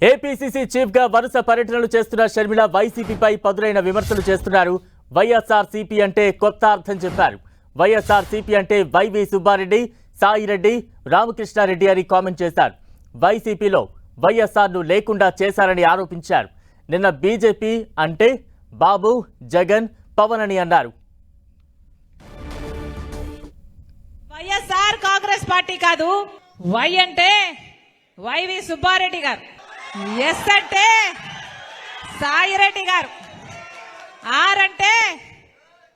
APCC chief గా వరుస పర్యటనలు చేస్తున్న షర్మిల వైసీపీపై పదులైన విమర్శలు చేస్తున్నారు. వైఎస్ఆర్సీపీ అంటే కొత్త అర్థం చెప్పారు. వైఎస్ఆర్సీపీ అంటే వైవి సుబ్బారెడ్డి, సాయిరెడ్డి, రామకృష్ణారెడ్డి అని కామెంట్ చేశారు. వైసీపీలో వైఎస్ఆర్ను లేకుండా చేశారని ఆరోపించారు. నిన్న బీజేపీ అంటే బాబు, జగన్, పవన్ అని అన్నారు. వైఎస్ఆర్ కాంగ్రెస్ పార్టీ కాదు. వై అంటే వైవి సుబ్బారెడ్డి గారు, ఎస్ అంటే సాయిరెడ్డి గారు, ఆర్ అంటే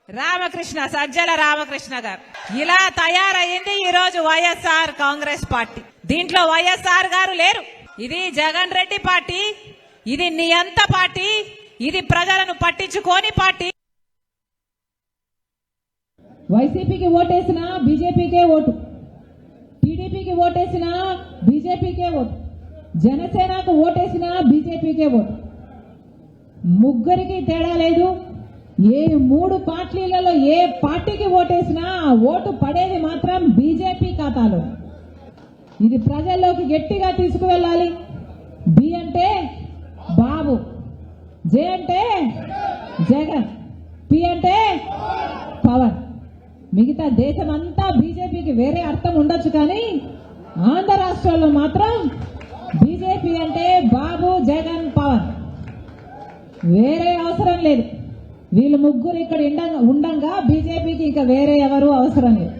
రామకృష్ణ, సజ్జల రామకృష్ణ గారు. ఇలా తయారయ్యింది ఈ రోజు వైఎస్ఆర్ కాంగ్రెస్ పార్టీ. దీంట్లో వైఎస్ఆర్ గారు లేరు. ఇది జగన్ రెడ్డి పార్టీ, ఇది నియంత పార్టీ, ఇది ప్రజలను పట్టించుకోని పార్టీ. వైసీపీకి ఓటేసినా బీజేపీకే ఓటు, టీడీపీకి ఓటేసినా బీజేపీకే ఓటు, జనసేనకు ఓటేసినా బీజేపీకే ఓటు. ముగ్గురికి తేడా లేదు. ఏ మూడు పార్టీలలో ఏ పార్టీకి ఓటేసినా ఓటు పడేది మాత్రం బీజేపీ ఖాతాలో. ఇది ప్రజల్లోకి గట్టిగా తీసుకువెళ్ళాలి. బి అంటే బాబు, జే అంటే జగన్, పి అంటే పవన్. మిగతా దేశం అంతా బీజేపీకి వేరే అర్థం ఉండొచ్చు, కానీ ఆంధ్ర రాష్ట్రాల్లో మాత్రం బీజేపీ అంటే బాబు, జగన్, పవన్. వేరే అవసరం లేదు. వీళ్ళు ముగ్గురు ఇక్కడ ఉండంగా బీజేపీకి ఇక వేరే ఎవరు అవసరం లేదు.